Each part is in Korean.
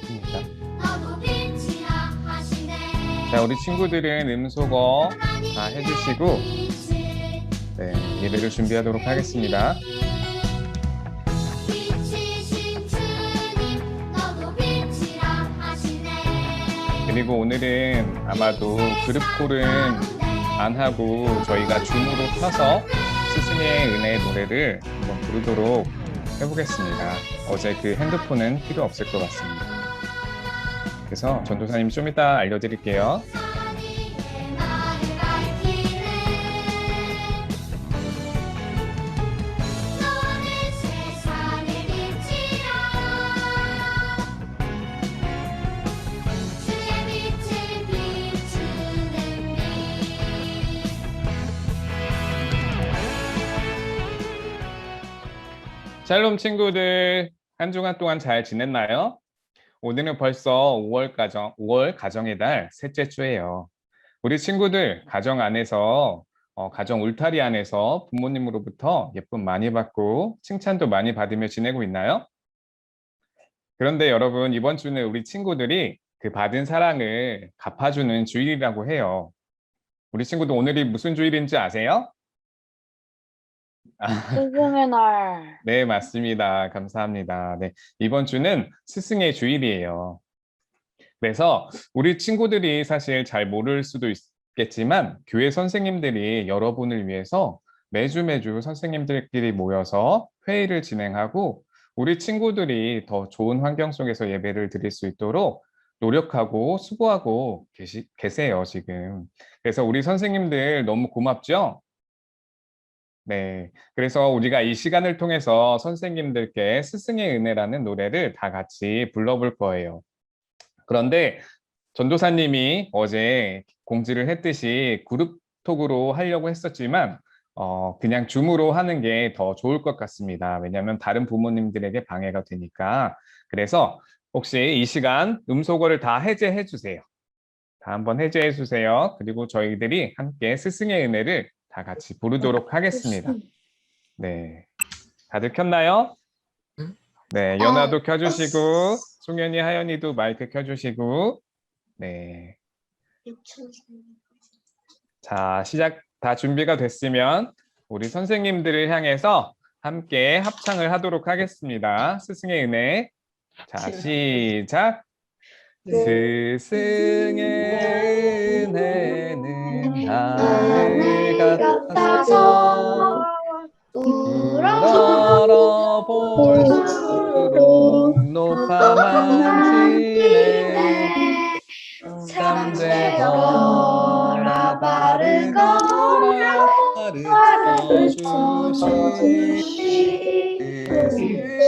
있습니다. 자, 우리 친구들은 음소거 다 해주시고 예배를 준비하도록 하겠습니다. 그리고 오늘은 아마도 그룹 콜은 안 하고 저희가 줌으로 켜서 스승의 은혜 노래를 한번 부르도록 해보겠습니다. 어제 그 핸드폰은 필요 없을 것 같습니다. 그래서 전도사님 좀 이따 알려드릴게요. 샬롬 친구들, 한 주간 동안 잘 지냈나요? 오늘은 벌써 5월 가정의 달 셋째 주예요. 우리 친구들 가정 안에서 가정 울타리 안에서 부모님으로부터 예쁨 많이 받고 칭찬도 많이 받으며 지내고 있나요? 그런데 여러분, 이번 주는 우리 친구들이 그 받은 사랑을 갚아주는 주일이라고 해요. 우리 친구들 오늘이 무슨 주일인지 아세요? 스승의 날. 네, 맞습니다. 감사합니다. 네, 이번 주는 스승의 주일이에요. 그래서 우리 친구들이 사실 잘 모를 수도 있겠지만 교회 선생님들이 여러분을 위해서 매주 선생님들끼리 모여서 회의를 진행하고 우리 친구들이 더 좋은 환경 속에서 예배를 드릴 수 있도록 노력하고 수고하고 계세요, 지금. 그래서 우리 선생님들 너무 고맙죠? 네. 그래서 우리가 이 시간을 통해서 선생님들께 스승의 은혜라는 노래를 다 같이 불러볼 거예요. 그런데 전도사님이 어제 공지를 했듯이 그룹톡으로 하려고 했었지만 그냥 줌으로 하는 게 더 좋을 것 같습니다. 왜냐하면 다른 부모님들에게 방해가 되니까. 그래서 혹시 이 시간 음소거를 다 해제해 주세요. 다 한번 해제해 주세요. 그리고 저희들이 함께 스승의 은혜를 다 같이 부르도록 하겠습니다. 네, 다들 켰나요? 네, 연아도 켜주시고 송현이, 하연이도 마이크 켜주시고 네. 자, 시작 다 준비가 됐으면 우리 선생님들을 향해서 함께 합창을 하도록 하겠습니다. 스승의 은혜. 자, 시작. 스승의 은혜는 하늘 같아서 우러러 볼수록 높아만지네. 참되거라 바르거라 가르쳐주시 스승의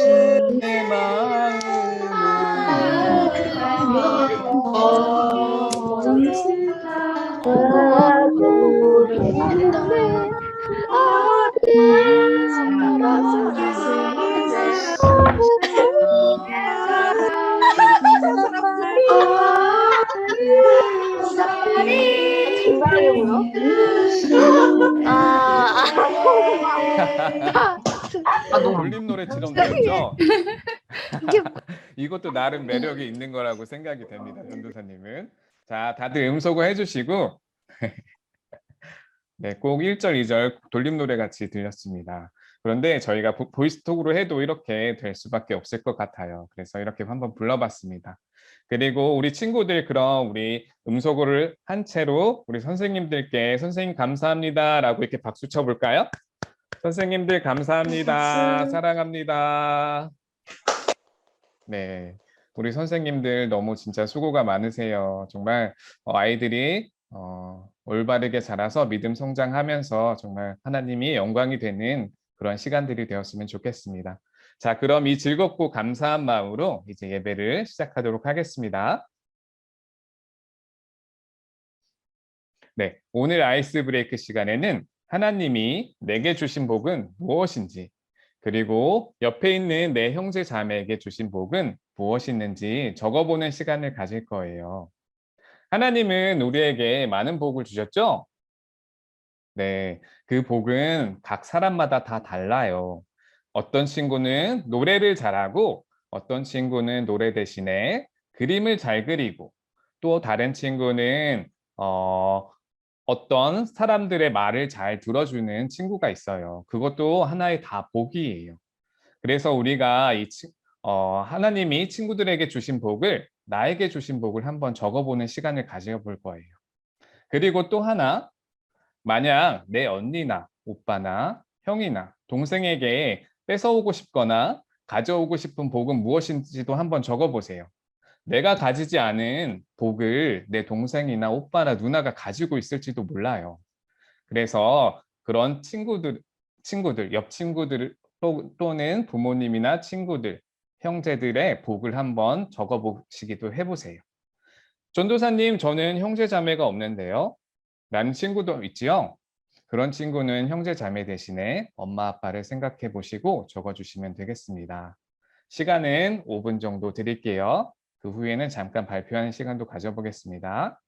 돌림 노래처럼 되었죠? 이것도 나름 매력이 있는 거라고 생각이 됩니다, 전도사님은. 자, 다들 음소거 해주시고 네, 꼭 1절, 2절 돌림 노래 같이 들렸습니다. 그런데 저희가 보이스톡으로 해도 이렇게 될 수밖에 없을 것 같아요. 그래서 이렇게 한번 불러봤습니다. 그리고 우리 친구들 그럼 우리 음소거를 한 채로 우리 선생님들께 선생님 감사합니다 라고 이렇게 박수 쳐볼까요? 선생님들 감사합니다. 사랑합니다. 네, 우리 선생님들 너무 진짜 수고가 많으세요. 정말 아이들이 올바르게 자라서 믿음 성장하면서 정말 하나님이 영광이 되는 그런 시간들이 되었으면 좋겠습니다. 자, 그럼 이 즐겁고 감사한 마음으로 이제 예배를 시작하도록 하겠습니다. 네, 오늘 아이스 브레이크 시간에는 하나님이 내게 주신 복은 무엇인지, 그리고 옆에 있는 내 형제 자매에게 주신 복은 무엇이있는지 적어보는 시간을 가질 거예요. 하나님은 우리에게 많은 복을 주셨죠? 네, 그 복은 각 사람마다 다 달라요. 어떤 친구는 노래를 잘하고 어떤 친구는 노래 대신에 그림을 잘 그리고 또 다른 친구는 어떤 사람들의 말을 잘 들어주는 친구가 있어요. 그것도 하나의 다 복이에요. 그래서 우리가 하나님이 친구들에게 주신 복을 나에게 주신 복을 한번 적어보는 시간을 가져볼 거예요. 그리고 또 하나, 만약 내 언니나 오빠나 형이나 동생에게 뺏어오고 싶거나 가져오고 싶은 복은 무엇인지도 한번 적어보세요. 내가 가지지 않은 복을 내 동생이나 오빠나 누나가 가지고 있을지도 몰라요. 그래서 그런 옆 친구들 또는 부모님이나 친구들, 형제들의 복을 한번 적어보시기도 해보세요. 전도사님, 저는 형제 자매가 없는데요. 라는 친구도 있지요. 그런 친구는 형제 자매 대신에 엄마 아빠를 생각해 보시고 적어주시면 되겠습니다. 시간은 5분 정도 드릴게요. 그 후에는 잠깐 발표하는 시간도 가져보겠습니다.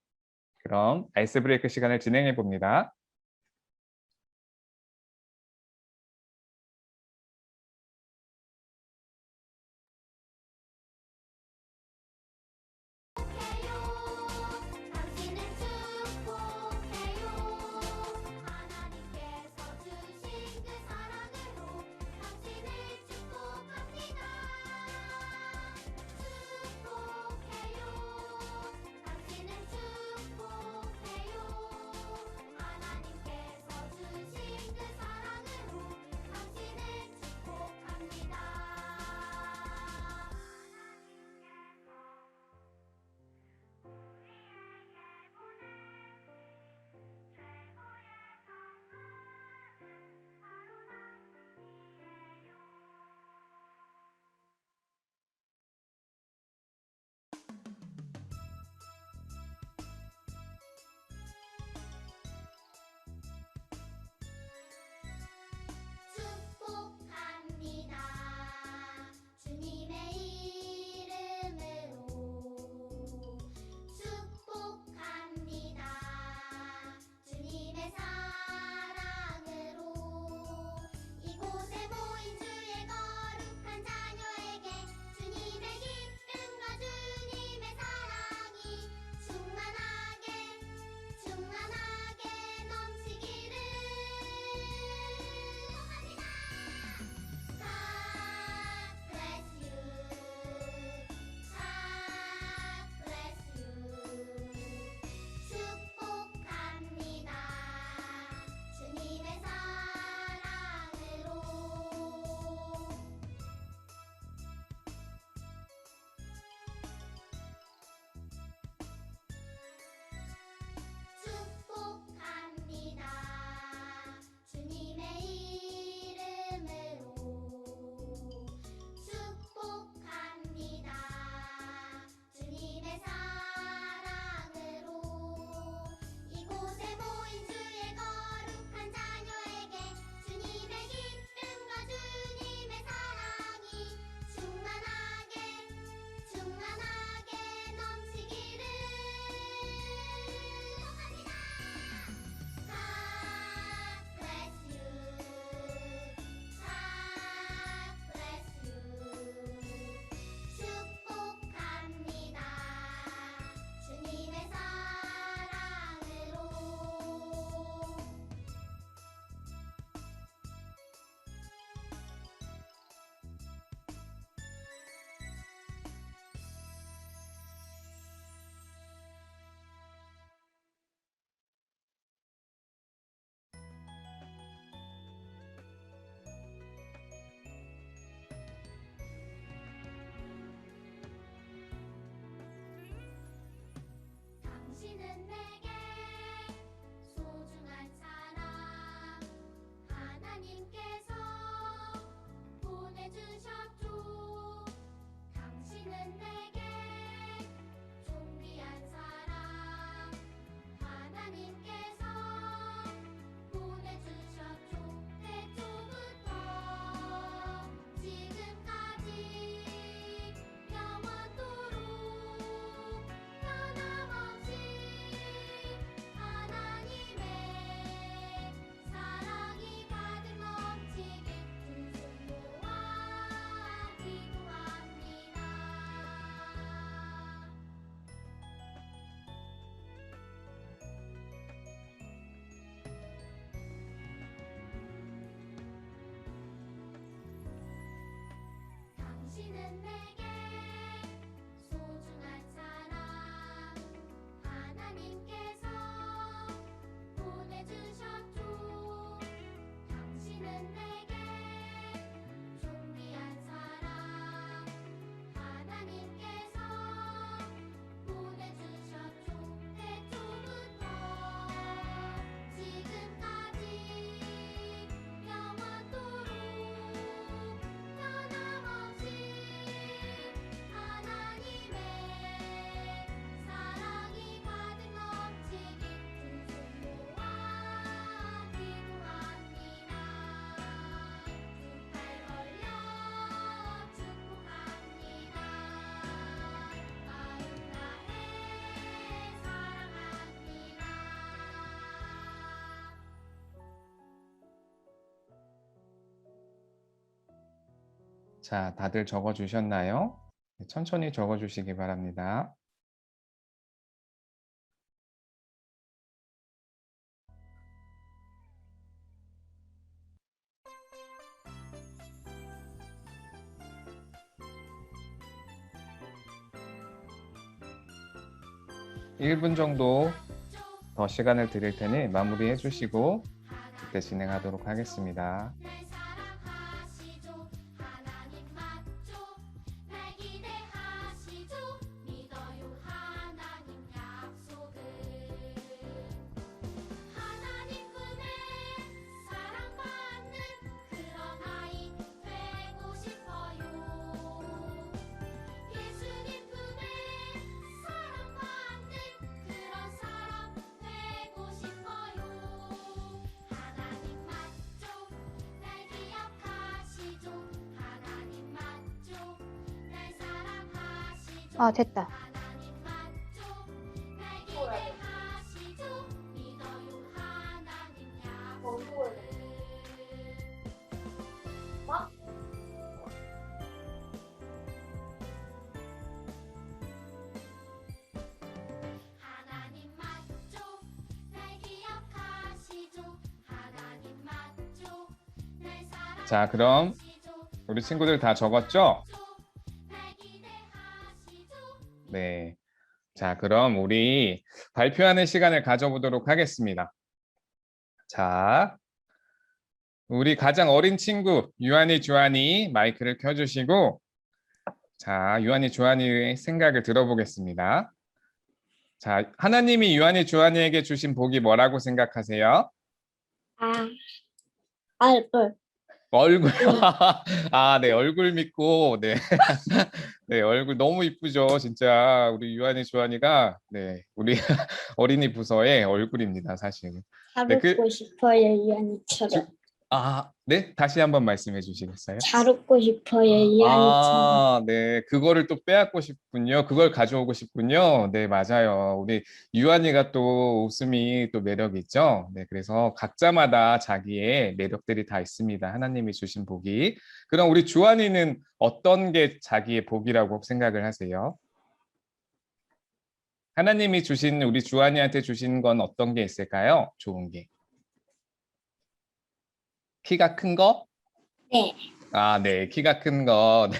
그럼 아이스 브레이크 시간을 진행해 봅니다. 당신을 축복해요. 하나님께서 주신 그 사랑으로 당신을 축복합니다. 축복해요. 당신을 축복해요. 하나님께서 자, 다들 적어주셨나요? 네, 천천히 적어주시기 바랍니다. 일 분 정도 더 시간을 드릴 테니 마무리해 주시고 그때 진행하도록 하겠습니다. 날 사랑하시죠 하나님 맞죠 날 기대하시죠 믿어요 하나님 약속을 하나님 품에 사랑받는 그런 아이 되고 싶어요 예수님 품에 사랑받는 그런 사람 되고 싶어요 하나님 맞죠 날 기억하시죠 하나님 맞죠 날 사랑하시죠 아, 됐다. 하나님 맞죠 날 기대하시죠 믿어요 하나님 약속을 하나님 맞죠 날 기억하시죠 하나님 맞죠 날 자, 그럼 사랑하시죠 우리 친구들 다 적었죠? 날 기대하시죠 네. 자, 그럼 우리 발표하는 시간을 가져보도록 하겠습니다. 자, 우리 가장 어린 친구 유한이, 주한이 마이크를 켜주시고 자, 유한이, 주한이의 생각을 들어보겠습니다. 자, 하나님이 유한이, 주한이에게 주신 복이 뭐라고 생각하세요? 얼굴. 얼굴. 아, 네, 얼굴 믿고, 네. 네, 얼굴 너무 이쁘죠. 진짜 우리 유한이, 주한이가, 네, 우리 어린이 부서의 얼굴입니다, 사실. 잘 네, 웃고 싶어요, 이한이처럼. 네, 다시 한번 말씀해 주시겠어요? 잘 웃고 싶어요, 이한이처럼. 네, 그거를 또 빼앗고 싶군요. 그걸 가져오고 싶군요. 네, 맞아요. 우리 유한이가 또 웃음이 또 매력이 있죠. 네, 그래서 각자마다 자기의 매력들이 다 있습니다. 하나님이 주신 복이. 그럼 우리 주한이는 어떤 게 자기의 복이라고 생각을 하세요? 하나님이 주신 우리 주한이한테 주신 건 어떤 게 있을까요? 좋은 게. 키가 큰 거? 네. 네, 키가 큰 거. 네,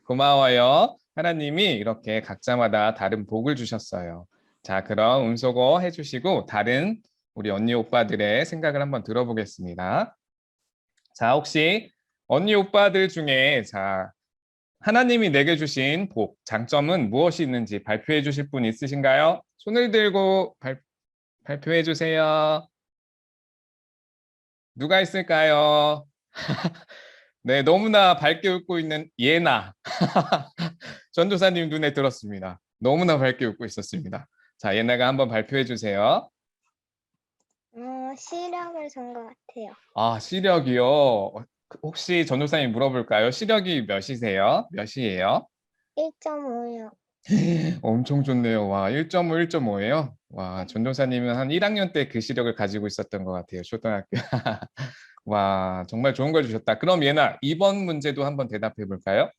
고마워요. 하나님이 이렇게 각자마다 다른 복을 주셨어요. 자, 그럼 음소거 해주시고 다른 우리 언니 오빠들의 생각을 한번 들어보겠습니다. 자, 혹시 언니 오빠들 중에 자, 하나님이 내게 주신 복, 장점은 무엇이 있는지 발표해 주실 분 있으신가요? 손을 들고 발표해 주세요. 누가 있을까요? 네, 너무나 밝게 웃고 있는 예나. 전도사님 눈에 들었습니다. 너무나 밝게 웃고 있었습니다. 자, 예나가 한번 발표해 주세요. 시력을 준 것 같아요. 시력이요. 혹시 전도사님 물어볼까요? 시력이 몇이세요? 몇이에요? 1.5요. 엄청 좋네요. 와, 1.5, 1.5예요? 와, 전도사님은 한 1학년 때 그 시력을 가지고 있었던 것 같아요. 초등학교. 와, 정말 좋은 걸 주셨다. 그럼 예나, 이번 문제도 한번 대답해 볼까요?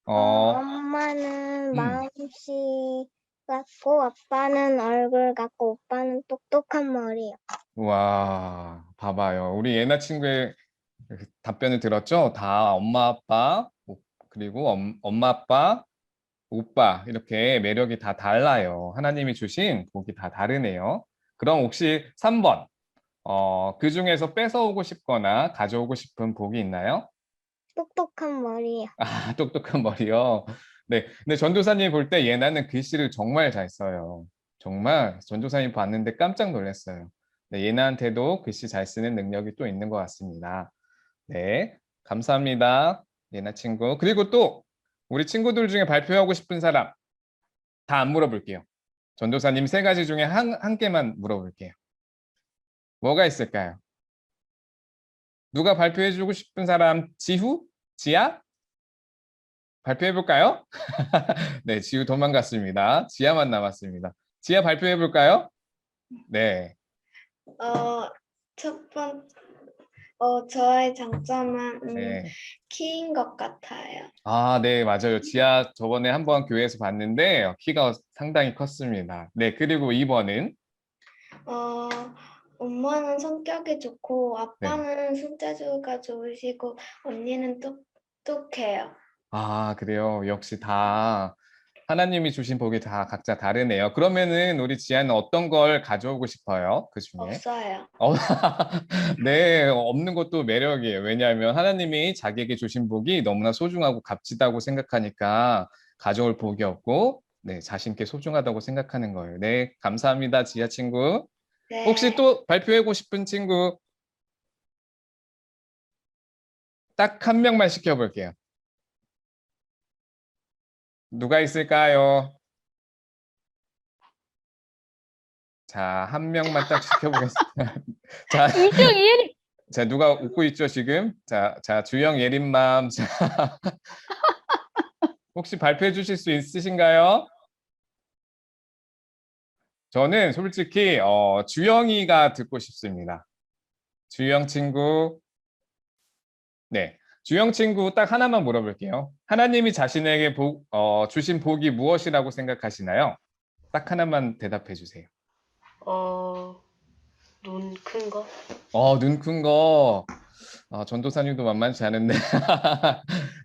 엄마는 마음씨 같고 아빠는 얼굴 같고 오빠는 똑똑한 머리요. 와, 봐봐요. 우리 예나 친구의 그 답변을 들었죠? 다 엄마, 아빠, 그리고 엄마, 아빠, 오빠 이렇게 매력이 다 달라요. 하나님이 주신 복이 다 다르네요. 그럼 혹시 3번 그 중에서 뺏어오고 싶거나 가져오고 싶은 복이 있나요? 똑똑한 머리요. 똑똑한 머리요. 네, 근데 전도사님 볼 때 예나는 글씨를 정말 잘 써요. 정말 전도사님 봤는데 깜짝 놀랐어요. 네, 예나한테도 글씨 잘 쓰는 능력이 또 있는 것 같습니다. 네, 감사합니다. 예나 친구. 그리고 또 우리 친구들 중에 발표하고 싶은 사람 다 안 물어볼게요. 전도사님 세 가지 중에 한 개만 물어볼게요. 뭐가 있을까요? 누가 발표해주고 싶은 사람? 지후? 지아? 발표해볼까요? 네, 지우 도망갔습니다. 지아만 남았습니다. 지아 발표해볼까요? 네. 첫 번, 저의 장점은 네. 키인 것 같아요. 아, 네, 맞아요. 지아 저번에 한번 교회에서 봤는데 키가 상당히 컸습니다. 네, 그리고 2번은 어, 엄마는 성격이 좋고 네. 아빠는 손재주가 좋으시고 언니는 똑똑해요. 아, 그래요. 역시 다 하나님이 주신 복이 다 각자 다르네요. 그러면은 우리 지아는 어떤 걸 가져오고 싶어요? 그 중에? 없어요. 네, 없는 것도 매력이에요. 왜냐하면 하나님이 자기에게 주신 복이 너무나 소중하고 값지다고 생각하니까 가져올 복이 없고, 네, 자신께 소중하다고 생각하는 거예요. 네, 감사합니다, 지아 친구. 네. 혹시 또 발표하고 싶은 친구 딱 한 명만 시켜볼게요. 누가 있을까요? 자, 한 명만 딱 시켜보겠습니다. 자, 이중 자, 누가 웃고 있죠, 지금? 자, 주영, 예린맘. 자, 혹시 발표해 주실 수 있으신가요? 저는 솔직히, 주영이가 듣고 싶습니다. 주영 친구. 네. 주영 친구 딱 하나만 물어볼게요. 하나님이 자신에게 주신 복이 무엇이라고 생각하시나요? 딱 하나만 대답해 주세요. 눈 큰 거? 눈 큰 거. 전도사님도 만만치 않은데.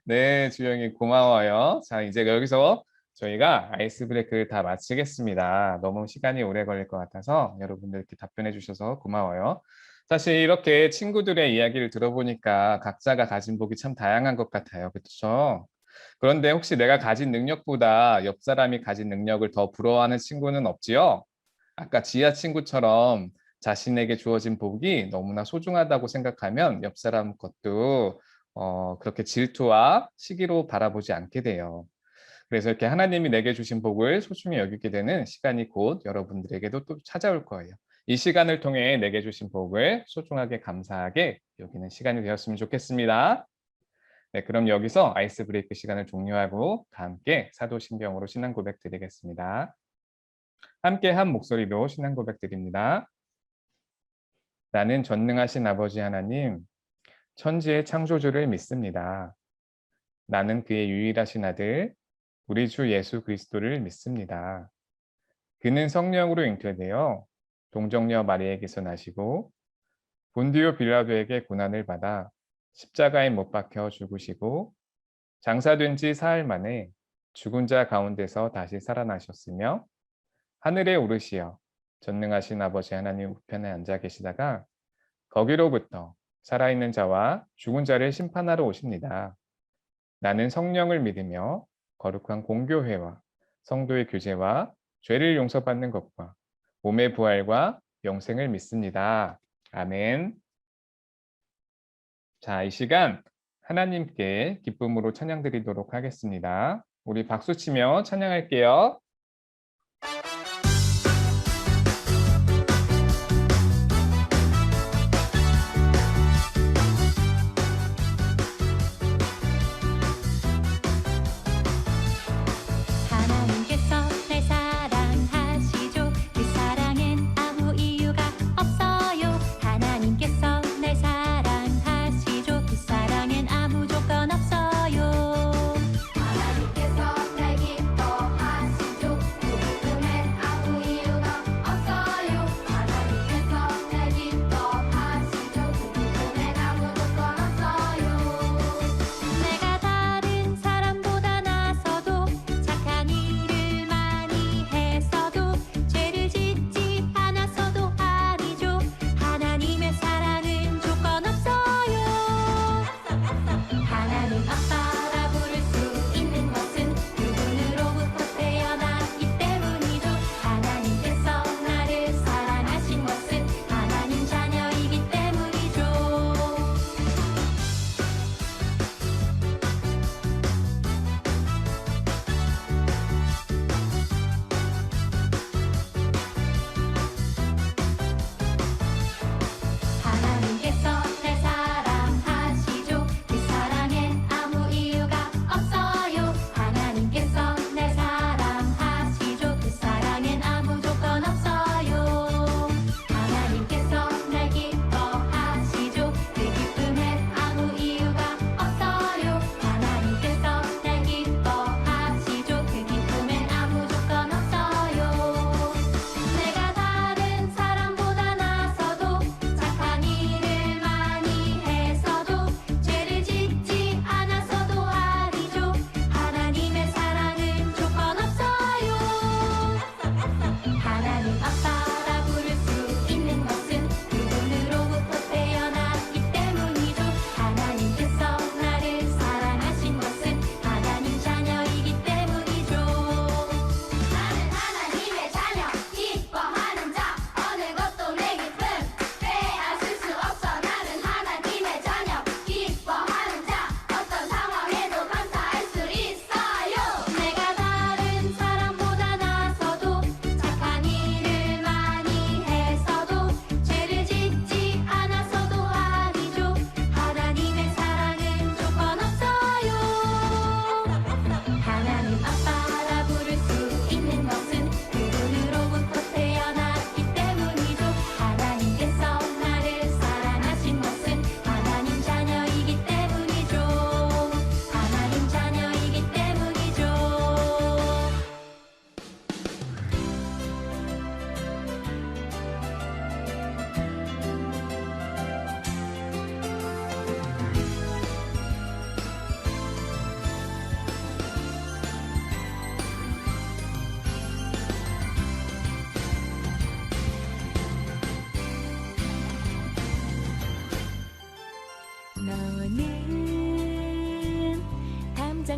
네, 주영이 고마워요. 자, 이제 여기서 저희가 아이스 브레이크를 다 마치겠습니다. 너무 시간이 오래 걸릴 것 같아서 여러분들 이렇게 답변해 주셔서 고마워요. 사실 이렇게 친구들의 이야기를 들어보니까 각자가 가진 복이 참 다양한 것 같아요. 그렇죠? 그런데 혹시 내가 가진 능력보다 옆 사람이 가진 능력을 더 부러워하는 친구는 없지요? 아까 지아 친구처럼 자신에게 주어진 복이 너무나 소중하다고 생각하면 옆 사람 것도 그렇게 질투와 시기로 바라보지 않게 돼요. 그래서 이렇게 하나님이 내게 주신 복을 소중히 여기게 되는 시간이 곧 여러분들에게도 또 찾아올 거예요. 이 시간을 통해 내게 주신 복을 소중하게 감사하게 여기는 시간이 되었으면 좋겠습니다. 네, 그럼 여기서 아이스 브레이크 시간을 종료하고 다 함께 사도신경으로 신앙 고백 드리겠습니다. 함께 한 목소리로 신앙 고백 드립니다. 나는 전능하신 아버지 하나님, 천지의 창조주를 믿습니다. 나는 그의 유일하신 아들, 우리 주 예수 그리스도를 믿습니다. 그는 성령으로 잉태되어 동정녀 마리에게서 나시고 본디오 빌라도에게 고난을 받아 십자가에 못 박혀 죽으시고 장사된 지 사흘 만에 죽은 자 가운데서 다시 살아나셨으며 하늘에 오르시어 전능하신 아버지 하나님 우편에 앉아 계시다가 거기로부터 살아있는 자와 죽은 자를 심판하러 오십니다. 나는 성령을 믿으며 거룩한 공교회와 성도의 교제와 죄를 용서받는 것과 몸의 부활과 영생을 믿습니다. 아멘. 자, 이 시간 하나님께 기쁨으로 찬양 드리도록 하겠습니다. 우리 박수 치며 찬양할게요. 하나님께서 날 사랑하시죠. 그 사랑엔 아무 이유가 없어요. 하나님께서 날 사랑하시죠. 그 사랑엔 아무 조건 없어요. 하나님께서 날 기뻐하시죠.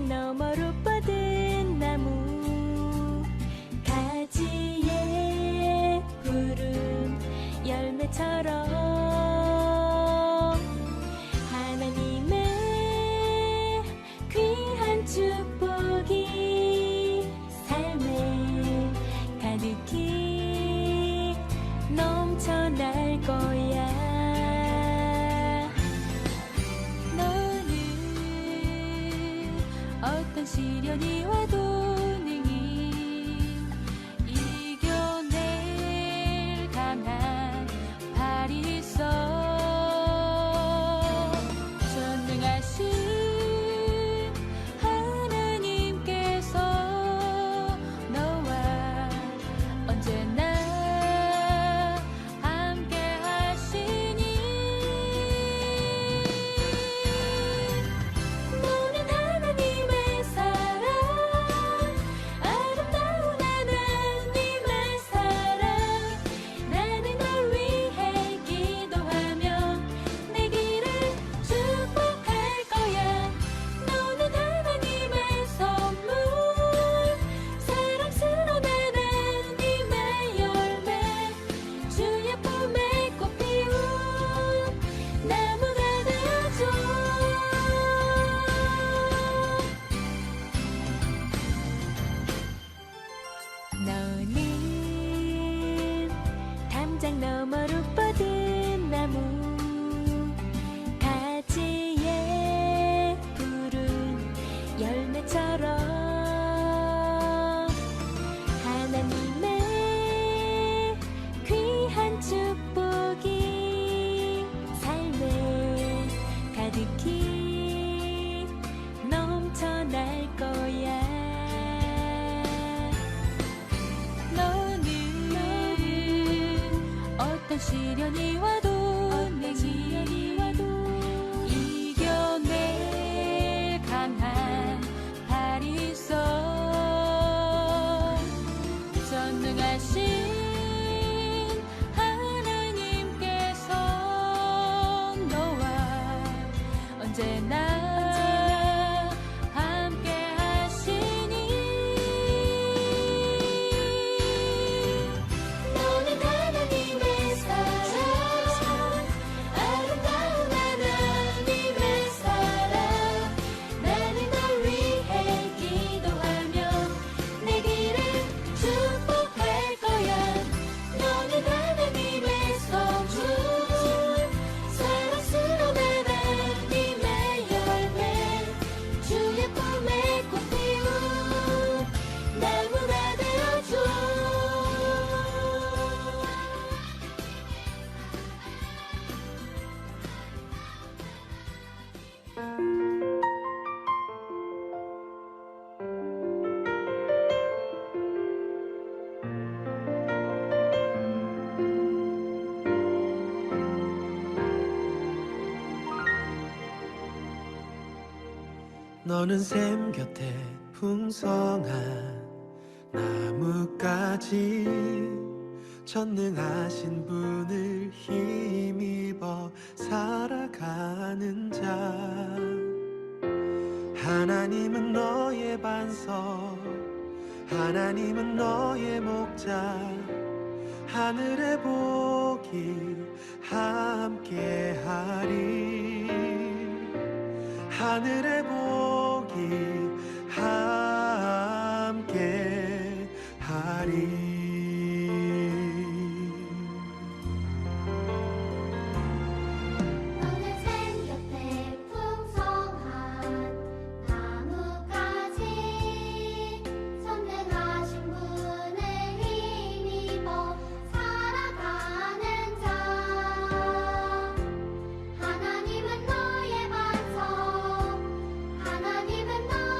너머로 뻗은 나무 가지에 푸른 열매처럼 하나님의 귀한 축복이 삶에 가득히 넘쳐날 거야. 너는 어떤 시련이 와도 능히 이겨낼 강한 발이 있어. 전능하신 하나님께서 너와 언제나 함께 하시니 너는 하나님의 사랑, 아름다운 하나님의 사랑. 나는 널 위해 기도하며 내 길을 축복할 거야. 너는 하나님의 선물, 사랑스러운 하나님의 열매, 주의 품에 꽃 피운 나무가 되어줘. 너는 담장 너머로 뻗은 나무 가지에 푸른 열매처럼 하나님의 귀한 축복이 삶에 가득히 넘쳐날 거야. 너는 어떤 시련이 와도 이겨낼 강한 발이 있어. 전능하신 하나님께서 너와 언제나 함께 하시니 너는 하나님의 사랑, 아름다운 하나님의 사랑. 나는 널 위해 기도하며 내 길을 축복할 거야. 너는 하나님의 선물, 사랑스러운 하나님의 열매, 주의 품에 꽃 피운 나무가 되어줘. 너는 샘 곁에 풍성한 나뭇가지, 전능하신 분을 힘입어 살아가는 자. 하나님은 너의 반석, 하나님은 너의 목자. 하늘의 복이 함께하리, 하늘의 복이 함께하리. 너는 샘 곁에 풍성한 나뭇가지, 선능하신 분을 힘입어 살아가는 자. 하나님은 너의 반석, 하나님은 너의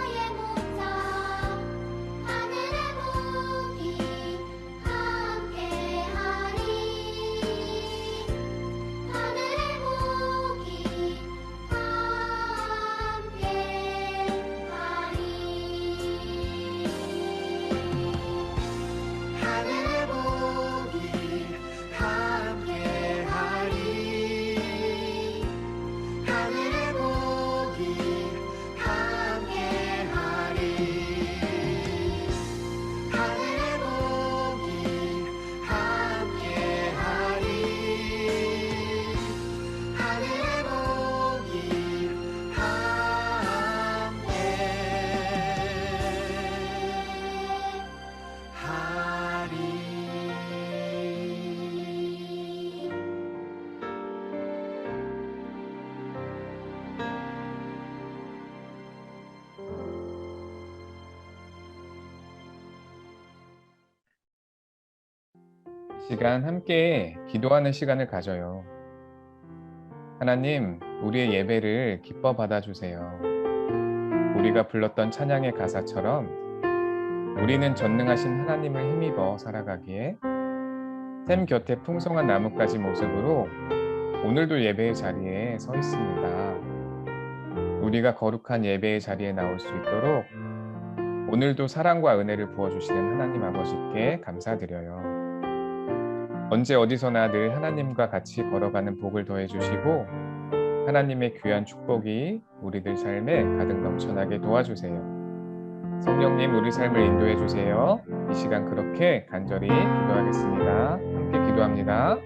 시간 함께 기도하는 시간을 가져요. 하나님, 우리의 예배를 기뻐 받아주세요. 우리가 불렀던 찬양의 가사처럼 우리는 전능하신 하나님을 힘입어 살아가기에 샘 곁에 풍성한 나뭇가지 모습으로 오늘도 예배의 자리에 서 있습니다. 우리가 거룩한 예배의 자리에 나올 수 있도록 오늘도 사랑과 은혜를 부어주시는 하나님 아버지께 감사드려요. 언제 어디서나 늘 하나님과 같이 걸어가는 복을 더해주시고 하나님의 귀한 축복이 우리들 삶에 가득 넘쳐나게 도와주세요. 성령님, 우리 삶을 인도해 주세요. 이 시간 그렇게 간절히 기도하겠습니다. 함께 기도합니다.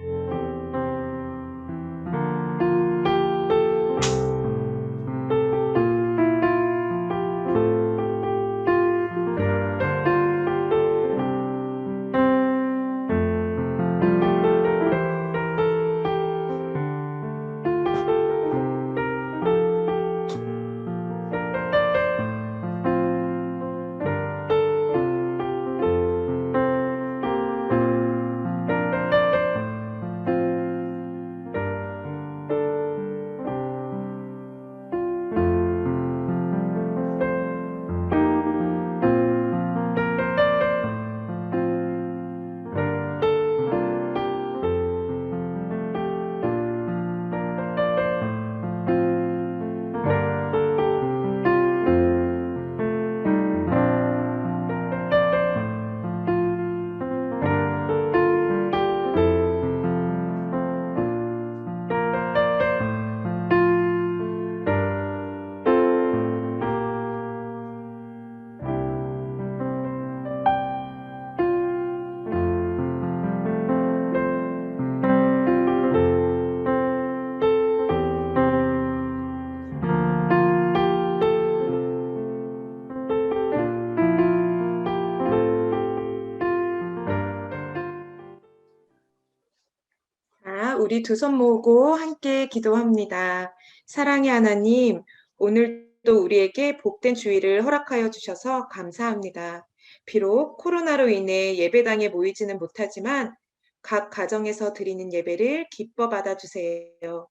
우리 두 손 모으고 함께 기도합니다. 사랑의 하나님, 오늘도 우리에게 복된 주일을 허락하여 주셔서 감사합니다. 비록 코로나로 인해 예배당에 모이지는 못하지만 각 가정에서 드리는 예배를 기뻐 받아주세요.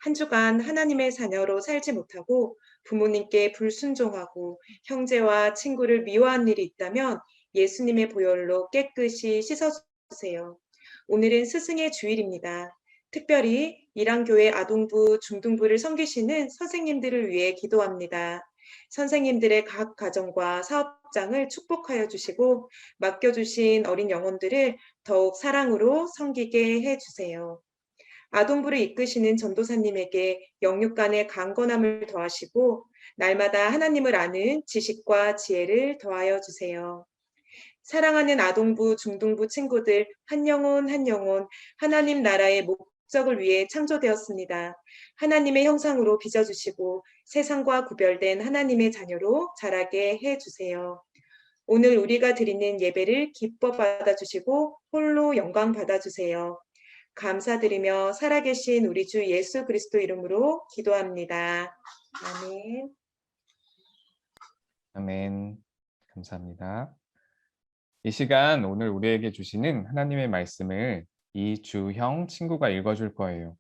한 주간 하나님의 자녀로 살지 못하고 부모님께 불순종하고 형제와 친구를 미워한 일이 있다면 예수님의 보혈로 깨끗이 씻어주세요. 오늘은 스승의 주일입니다. 특별히 일안교회 아동부, 중등부를 섬기시는 선생님들을 위해 기도합니다. 선생님들의 각 가정과 사업장을 축복하여 주시고 맡겨주신 어린 영혼들을 더욱 사랑으로 섬기게 해주세요. 아동부를 이끄시는 전도사님에게 영육간의 강건함을 더하시고 날마다 하나님을 아는 지식과 지혜를 더하여 주세요. 사랑하는 아동부, 중등부 친구들 한 영혼 한 영혼 하나님 나라의 목적을 위해 창조되었습니다. 하나님의 형상으로 빚어주시고 세상과 구별된 하나님의 자녀로 자라게 해주세요. 오늘 우리가 드리는 예배를 기뻐 받아주시고 홀로 영광 받아주세요. 감사드리며 살아계신 우리 주 예수 그리스도 이름으로 기도합니다. 아멘. 아멘. 감사합니다. 이 시간 오늘 우리에게 주시는 하나님의 말씀을 이주형 친구가 읽어줄 거예요.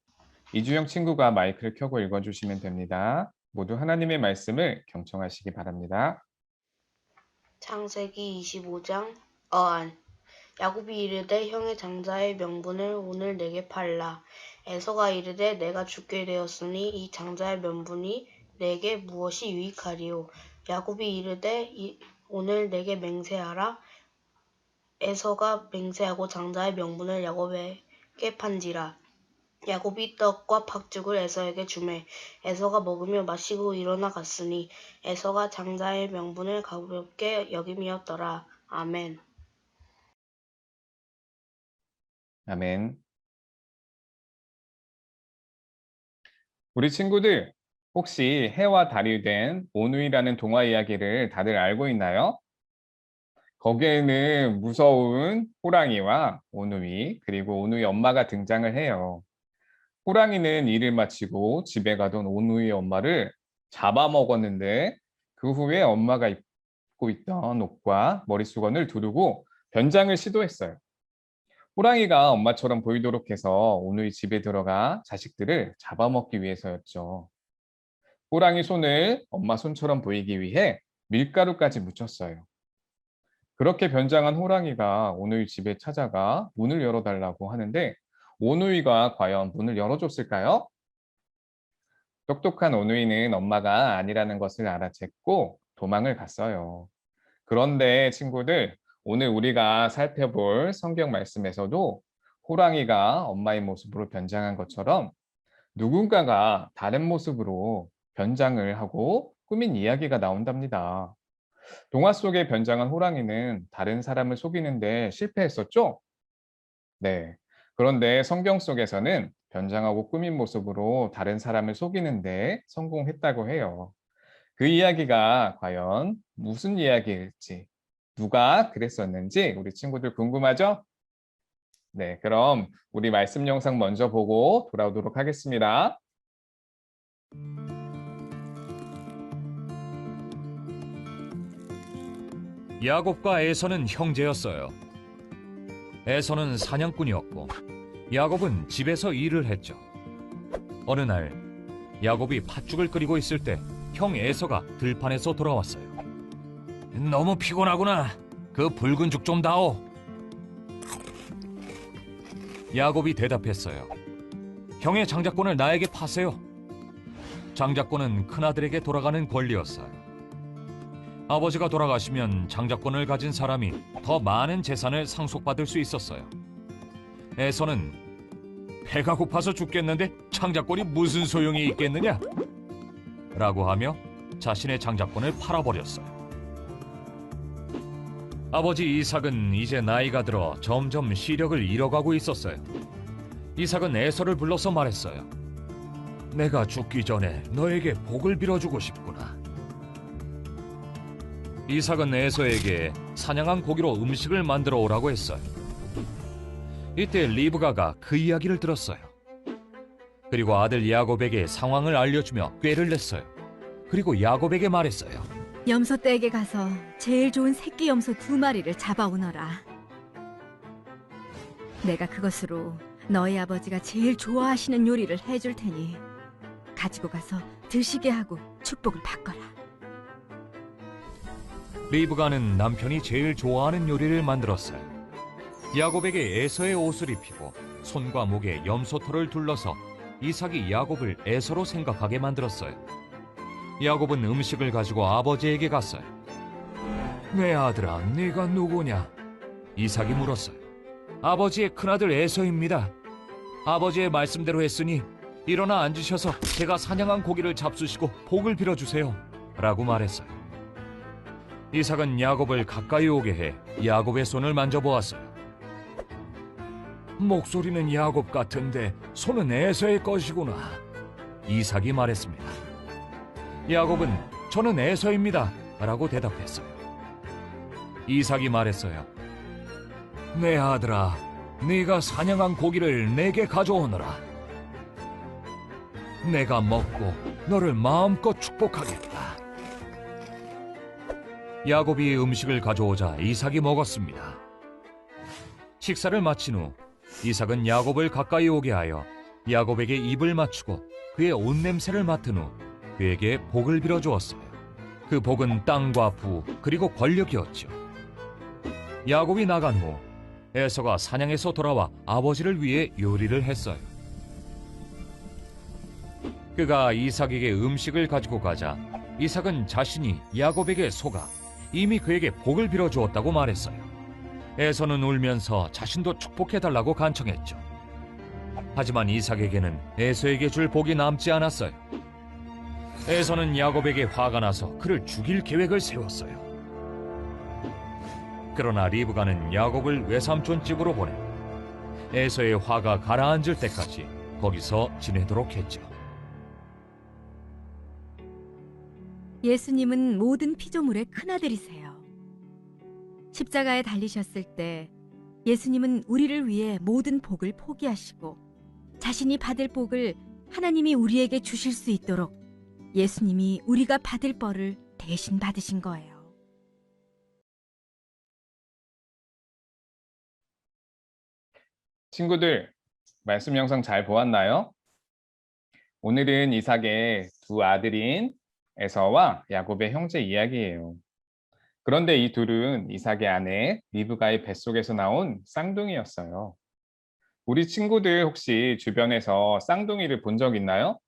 이주형 친구가 마이크를 켜고 읽어주시면 됩니다. 모두 하나님의 말씀을 경청하시기 바랍니다. 창세기 25장 어안 야곱이 이르되 형의 장자의 명분을 오늘 내게 팔라. 에서가 이르되 내가 죽게 되었으니 이 장자의 명분이 내게 무엇이 유익하리요. 야곱이 이르되 오늘 내게 맹세하라. 에서가 맹세하고 장자의 명분을 야곱에게 판지라. 야곱이 떡과 팥죽을 에서에게 주매 에서가 먹으며 마시고 일어나 갔으니 에서가 장자의 명분을 가볍게 여김이었더라. 아멘. 아멘. 우리 친구들, 혹시 해와 달이 된 오누이라는 동화 이야기를 다들 알고 있나요? 거기에는 무서운 호랑이와 오누이, 그리고 오누이 엄마가 등장을 해요. 호랑이는 일을 마치고 집에 가던 오누이의 엄마를 잡아먹었는데 그 후에 엄마가 입고 있던 옷과 머리수건을 두르고 변장을 시도했어요. 호랑이가 엄마처럼 보이도록 해서 오누이 집에 들어가 자식들을 잡아먹기 위해서였죠. 호랑이 손을 엄마 손처럼 보이기 위해 밀가루까지 묻혔어요. 그렇게 변장한 호랑이가 오누이 집에 찾아가 문을 열어달라고 하는데 오누이가 과연 문을 열어줬을까요? 똑똑한 오누이는 엄마가 아니라는 것을 알아챘고 도망을 갔어요. 그런데 친구들, 오늘 우리가 살펴볼 성경 말씀에서도 호랑이가 엄마의 모습으로 변장한 것처럼 누군가가 다른 모습으로 변장을 하고 꾸민 이야기가 나온답니다. 동화 속에 변장한 호랑이는 다른 사람을 속이는데 실패했었죠? 네. 그런데 성경 속에서는 변장하고 꾸민 모습으로 다른 사람을 속이는데 성공했다고 해요. 그 이야기가 과연 무슨 이야기일지, 누가 그랬었는지 우리 친구들 궁금하죠? 네, 그럼 우리 말씀 영상 먼저 보고 돌아오도록 하겠습니다. 야곱과 에서는 형제였어요. 에서는 사냥꾼이었고 야곱은 집에서 일을 했죠. 어느 날 야곱이 팥죽을 끓이고 있을 때 형 에서가 들판에서 돌아왔어요. 너무 피곤하구나. 그 붉은 죽 좀 다오. 야곱이 대답했어요. 형의 장자권을 나에게 파세요. 장자권은 큰아들에게 돌아가는 권리였어요. 아버지가 돌아가시면 장자권을 가진 사람이 더 많은 재산을 상속받을 수 있었어요. 에서는 배가 고파서 죽겠는데 장자권이 무슨 소용이 있겠느냐? 라고 하며 자신의 장자권을 팔아버렸어요. 아버지 이삭은 이제 나이가 들어 점점 시력을 잃어가고 있었어요. 이삭은 에서를 불러서 말했어요. 내가 죽기 전에 너에게 복을 빌어주고 싶구나. 이삭은 에서에게 사냥한 고기로 음식을 만들어 오라고 했어요. 이때 리브가가 그 이야기를 들었어요. 그리고 아들 야곱에게 상황을 알려주며 꾀를 냈어요. 그리고 야곱에게 말했어요. 염소떼에게 가서 제일 좋은 새끼 염소 2마리를 잡아오너라. 내가 그것으로 너희 아버지가 제일 좋아하시는 요리를 해줄 테니 가지고 가서 드시게 하고 축복을 바꿔라. 리브가는 남편이 제일 좋아하는 요리를 만들었어요. 야곱에게 에서의 옷을 입히고 손과 목에 염소털을 둘러서 이삭이 야곱을 에서로 생각하게 만들었어요. 야곱은 음식을 가지고 아버지에게 갔어요. 내 아들아, 네가 누구냐? 이삭이 물었어요. 아버지의 큰아들 에서입니다. 아버지의 말씀대로 했으니 일어나 앉으셔서 제가 사냥한 고기를 잡수시고 복을 빌어주세요. 라고 말했어요. 이삭은 야곱을 가까이 오게 해 야곱의 손을 만져보았어요. 목소리는 야곱 같은데 손은 에서의 것이구나. 이삭이 말했습니다. 야곱은 저는 에서입니다. 라고 대답했어요. 이삭이 말했어요. 내 아들아, 네가 사냥한 고기를 내게 가져오너라. 내가 먹고 너를 마음껏 축복하겠다. 야곱이 음식을 가져오자 이삭이 먹었습니다. 식사를 마친 후 이삭은 야곱을 가까이 오게 하여 야곱에게 입을 맞추고 그의 옷 냄새를 맡은 후 그에게 복을 빌어주었어요. 그 복은 땅과 부 그리고 권력이었죠. 야곱이 나간 후 에서가 사냥에서 돌아와 아버지를 위해 요리를 했어요. 그가 이삭에게 음식을 가지고 가자 이삭은 자신이 야곱에게 속아 이미 그에게 복을 빌어주었다고 말했어요. 에서는 울면서 자신도 축복해달라고 간청했죠. 하지만 이삭에게는 에서에게 줄 복이 남지 않았어요. 에서는 야곱에게 화가 나서 그를 죽일 계획을 세웠어요. 그러나 리브가는 야곱을 외삼촌 집으로 보내 에서의 화가 가라앉을 때까지 거기서 지내도록 했죠. 예수님은 모든 피조물의 큰아들이세요. 십자가에 달리셨을 때 예수님은 우리를 위해 모든 복을 포기하시고 자신이 받을 복을 하나님이 우리에게 주실 수 있도록 예수님이 우리가 받을 벌을 대신 받으신 거예요. 친구들, 말씀 영상 잘 보았나요? 오늘은 이삭의 두 아들인 에서와 야곱의 형제 이야기예요. 그런데 이 둘은 이삭의 아내 리브가의 뱃속에서 나온 쌍둥이였어요. 우리 친구들 혹시 주변에서 쌍둥이를 본 적 있나요?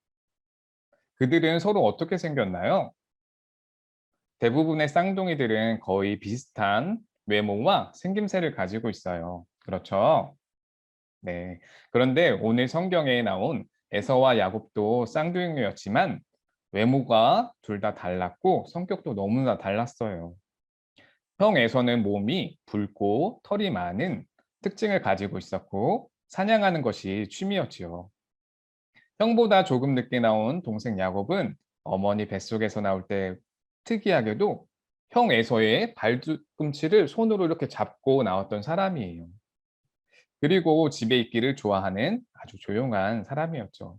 그들은 서로 어떻게 생겼나요? 대부분의 쌍둥이들은 거의 비슷한 외모와 생김새를 가지고 있어요. 그렇죠? 네. 그런데 오늘 성경에 나온 에서와 야곱도 쌍둥이였지만 외모가 둘 다 달랐고 성격도 너무나 달랐어요. 형 에서는 몸이 붉고 털이 많은 특징을 가지고 있었고 사냥하는 것이 취미였지요. 형보다 조금 늦게 나온 동생 야곱은 어머니 뱃속에서 나올 때 특이하게도 형 에서의 발꿈치를 손으로 이렇게 잡고 나왔던 사람이에요. 그리고 집에 있기를 좋아하는 아주 조용한 사람이었죠.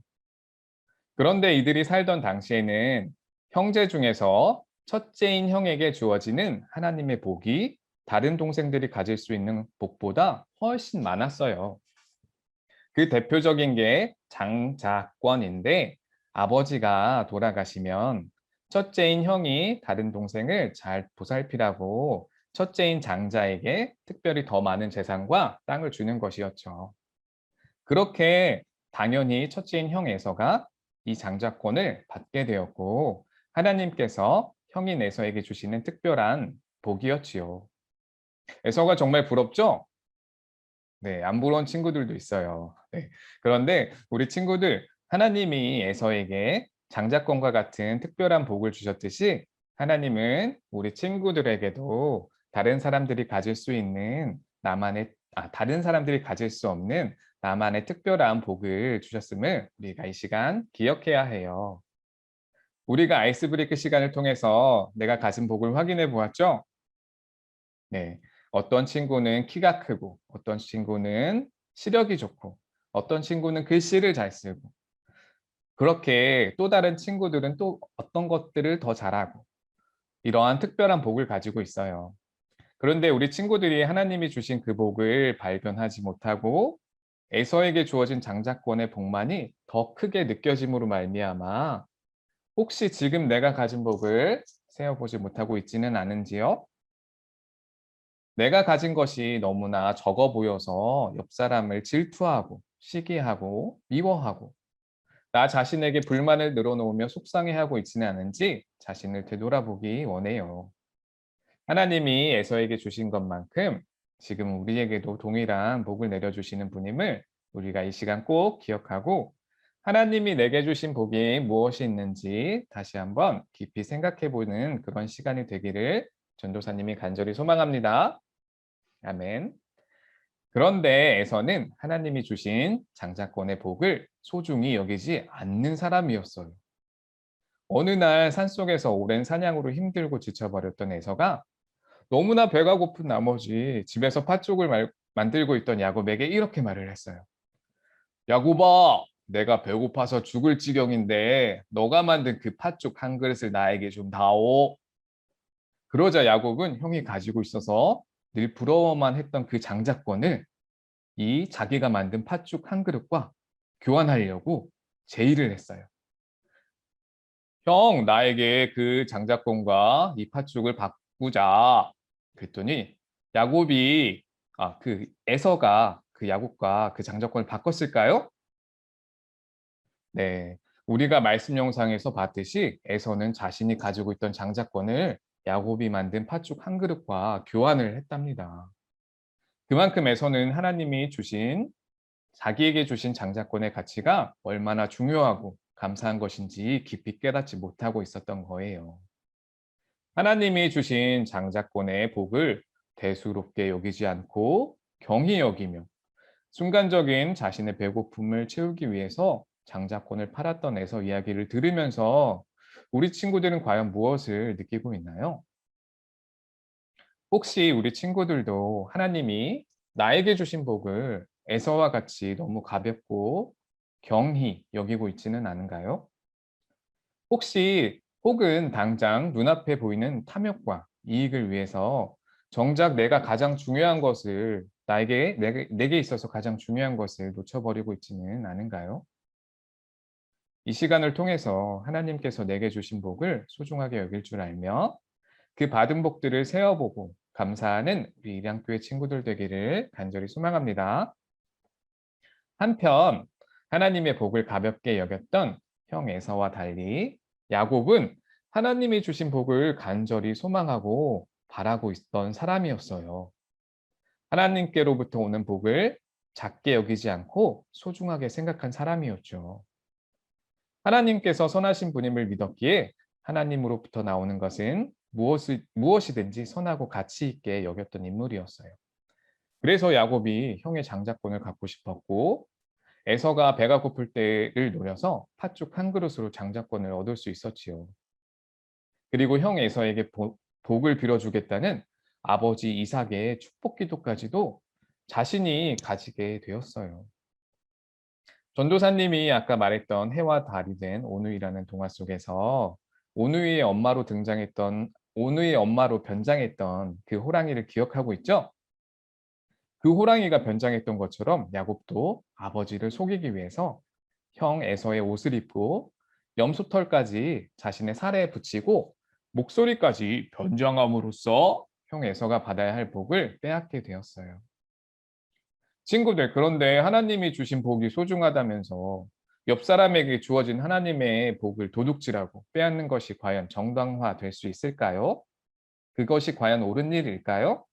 그런데 이들이 살던 당시에는 형제 중에서 첫째인 형에게 주어지는 하나님의 복이 다른 동생들이 가질 수 있는 복보다 훨씬 많았어요. 그 대표적인 게 장자권인데 아버지가 돌아가시면 첫째인 형이 다른 동생을 잘 보살피라고 첫째인 장자에게 특별히 더 많은 재산과 땅을 주는 것이었죠. 그렇게 당연히 첫째인 형 에서가 이 장자권을 받게 되었고 하나님께서 형인 에서에게 주시는 특별한 복이었지요. 에서가 정말 부럽죠? 네, 안 부러운 친구들도 있어요. 네. 그런데 우리 친구들, 하나님이 에서에게 장자권과 같은 특별한 복을 주셨듯이 하나님은 우리 친구들에게도 다른 사람들이 가질 수 있는 다른 사람들이 가질 수 없는 나만의 특별한 복을 주셨음을 우리가 이 시간 기억해야 해요. 우리가 아이스 브레이크 시간을 통해서 내가 가진 복을 확인해 보았죠? 네. 어떤 친구는 키가 크고, 어떤 친구는 시력이 좋고, 어떤 친구는 글씨를 잘 쓰고, 그렇게 또 다른 친구들은 또 어떤 것들을 더 잘하고, 이러한 특별한 복을 가지고 있어요. 그런데 우리 친구들이 하나님이 주신 그 복을 발견하지 못하고 에서에게 주어진 장자권의 복만이 더 크게 느껴짐으로 말미암아 혹시 지금 내가 가진 복을 세어보지 못하고 있지는 않은지요? 내가 가진 것이 너무나 적어 보여서 옆 사람을 질투하고 시기하고 미워하고 나 자신에게 불만을 늘어놓으며 속상해하고 있지는 않은지 자신을 되돌아보기 원해요. 하나님이 에서에게 주신 것만큼 지금 우리에게도 동일한 복을 내려주시는 분임을 우리가 이 시간 꼭 기억하고 하나님이 내게 주신 복이 무엇이 있는지 다시 한번 깊이 생각해 보는 그런 시간이 되기를 전도사님이 간절히 소망합니다. 아멘. 그런데 에서는 하나님이 주신 장자권의 복을 소중히 여기지 않는 사람이었어요. 어느 날 산속에서 오랜 사냥으로 힘들고 지쳐버렸던 에서가 너무나 배가 고픈 나머지 집에서 팥죽을 만들고 있던 야곱에게 이렇게 말을 했어요. 야곱아, 내가 배고파서 죽을 지경인데 너가 만든 그 팥죽 한 그릇을 나에게 좀 다오. 그러자 야곱은 형이 가지고 있어서 늘 부러워만 했던 그 장자권을 이 자기가 만든 팥죽 한 그릇과 교환하려고 제의를 했어요. 형, 나에게 그 장자권과 이 팥죽을 바꾸자. 그랬더니 야곱이 그 에서가 그 야곱과 그 장자권을 바꿨을까요? 네, 우리가 말씀 영상에서 봤듯이 에서는 자신이 가지고 있던 장자권을 야곱이 만든 팥죽 한 그릇과 교환을 했답니다. 그만큼 에서는 하나님이 자기에게 주신 장자권의 가치가 얼마나 중요하고 감사한 것인지 깊이 깨닫지 못하고 있었던 거예요. 하나님이 주신 장자권의 복을 대수롭게 여기지 않고 경히 여기며 순간적인 자신의 배고픔을 채우기 위해서 장자권을 팔았던 에서 이야기를 들으면서 우리 친구들은 과연 무엇을 느끼고 있나요? 혹시 우리 친구들도 하나님이 나에게 주신 복을 에서와 같이 너무 가볍고 경히 여기고 있지는 않은가요? 혹은 당장 눈앞에 보이는 탐욕과 이익을 위해서 정작 내가 가장 중요한 것을 내게 있어서 가장 중요한 것을 놓쳐버리고 있지는 않은가요? 이 시간을 통해서 하나님께서 내게 주신 복을 소중하게 여길 줄 알며 그 받은 복들을 세어보고 감사하는 우리 일양교회 친구들 되기를 간절히 소망합니다. 한편 하나님의 복을 가볍게 여겼던 형 에서와 달리 야곱은 하나님이 주신 복을 간절히 소망하고 바라고 있던 사람이었어요. 하나님께로부터 오는 복을 작게 여기지 않고 소중하게 생각한 사람이었죠. 하나님께서 선하신 분임을 믿었기에 하나님으로부터 나오는 것은 무엇이든지 선하고 가치 있게 여겼던 인물이었어요. 그래서 야곱이 형의 장자권을 갖고 싶었고 에서가 배가 고플 때를 노려서 팥죽 한 그릇으로 장자권을 얻을 수 있었지요. 그리고 형 에서에게 복을 빌어주겠다는 아버지 이삭의 축복 기도까지도 자신이 가지게 되었어요. 전도사님이 아까 말했던 해와 달이 된 오누이라는 동화 속에서 오누이의 엄마로 변장했던 그 호랑이를 기억하고 있죠? 그 호랑이가 변장했던 것처럼 야곱도 아버지를 속이기 위해서 형 에서의 옷을 입고 염소털까지 자신의 살에 붙이고 목소리까지 변장함으로써 형 에서가 받아야 할 복을 빼앗게 되었어요. 친구들, 그런데 하나님이 주신 복이 소중하다면서 옆 사람에게 주어진 하나님의 복을 도둑질하고 빼앗는 것이 과연 정당화될 수 있을까요? 그것이 과연 옳은 일일까요?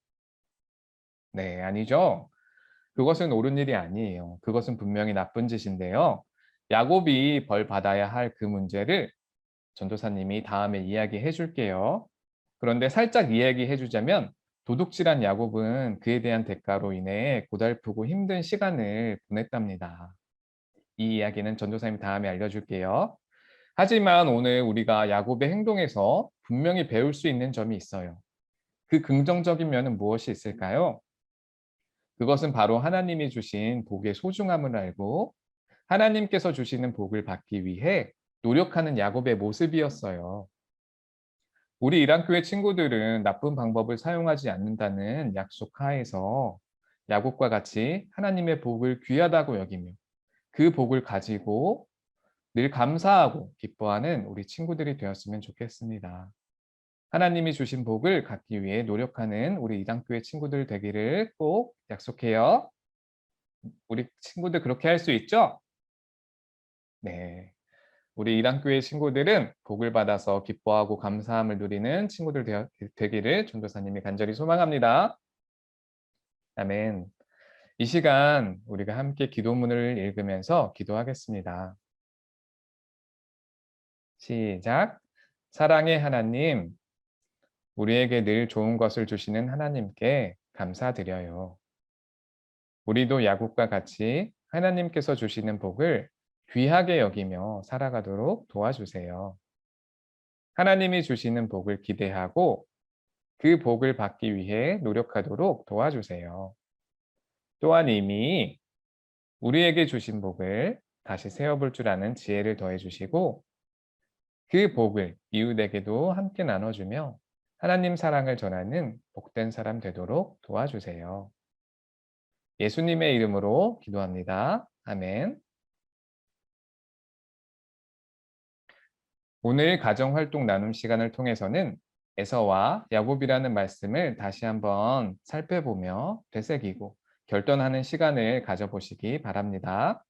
네, 아니죠. 그것은 옳은 일이 아니에요. 그것은 분명히 나쁜 짓인데요. 야곱이 벌 받아야 할 그 문제를 전도사님이 다음에 이야기해 줄게요. 그런데 살짝 이야기해 주자면 도둑질한 야곱은 그에 대한 대가로 인해 고달프고 힘든 시간을 보냈답니다. 이 이야기는 전도사님이 다음에 알려줄게요. 하지만 오늘 우리가 야곱의 행동에서 분명히 배울 수 있는 점이 있어요. 그 긍정적인 면은 무엇이 있을까요? 그것은 바로 하나님이 주신 복의 소중함을 알고 하나님께서 주시는 복을 받기 위해 노력하는 야곱의 모습이었어요. 우리 일양교회 친구들은 나쁜 방법을 사용하지 않는다는 약속 하에서 야곱과 같이 하나님의 복을 귀하다고 여기며 그 복을 가지고 늘 감사하고 기뻐하는 우리 친구들이 되었으면 좋겠습니다. 하나님이 주신 복을 갖기 위해 노력하는 우리 이당교회 친구들 되기를 꼭 약속해요. 우리 친구들 그렇게 할 수 있죠? 네. 우리 이당교회 친구들은 복을 받아서 기뻐하고 감사함을 누리는 친구들 되기를 전도사님이 간절히 소망합니다. 아멘. 이 시간 우리가 함께 기도문을 읽으면서 기도하겠습니다. 시작. 사랑의 하나님, 우리에게 늘 좋은 것을 주시는 하나님께 감사드려요. 우리도 야곱과 같이 하나님께서 주시는 복을 귀하게 여기며 살아가도록 도와주세요. 하나님이 주시는 복을 기대하고 그 복을 받기 위해 노력하도록 도와주세요. 또한 이미 우리에게 주신 복을 다시 세어볼 줄 아는 지혜를 더해주시고 그 복을 이웃에게도 함께 나눠주며 하나님 사랑을 전하는 복된 사람 되도록 도와주세요. 예수님의 이름으로 기도합니다. 아멘. 오늘 가정활동 나눔 시간을 통해서는 에서와 야곱이라는 말씀을 다시 한번 살펴보며 되새기고 결단하는 시간을 가져보시기 바랍니다.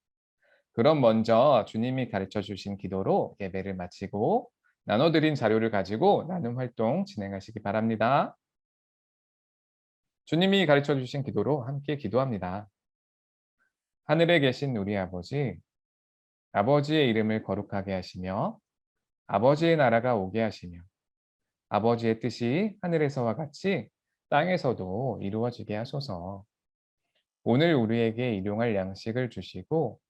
그럼 먼저 주님이 가르쳐 주신 기도로 예배를 마치고 나눠드린 자료를 가지고 나눔 활동 진행하시기 바랍니다. 주님이 가르쳐 주신 기도로 함께 기도합니다. 하늘에 계신 우리 아버지, 아버지의 이름을 거룩하게 하시며 아버지의 나라가 오게 하시며 아버지의 뜻이 하늘에서와 같이 땅에서도 이루어지게 하소서. 오늘 우리에게 일용할 양식을 주시고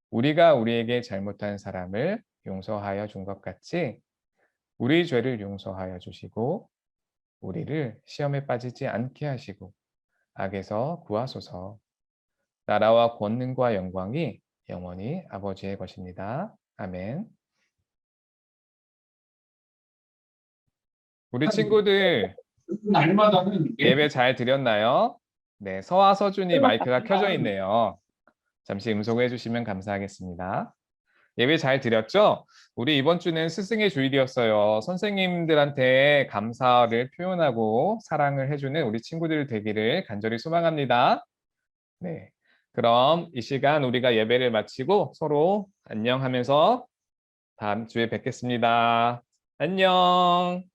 우리가 우리에게 잘못한 사람을 용서하여 준 것 같이 우리 죄를 용서하여 주시고 우리를 시험에 빠지지 않게 하시고 악에서 구하소서. 나라와 권능과 영광이 영원히 아버지의 것입니다. 아멘. 우리 친구들 날마다는 예배 잘 드렸나요? 네, 서아, 서준이 마이크가 켜져 있네요. 잠시 음소거 해주시면 감사하겠습니다. 예배 잘 드렸죠? 우리 이번 주는 스승의 주일이었어요. 선생님들한테 감사를 표현하고 사랑을 해주는 우리 친구들 되기를 간절히 소망합니다. 네, 그럼 이 시간 우리가 예배를 마치고 서로 안녕하면서 다음 주에 뵙겠습니다. 안녕.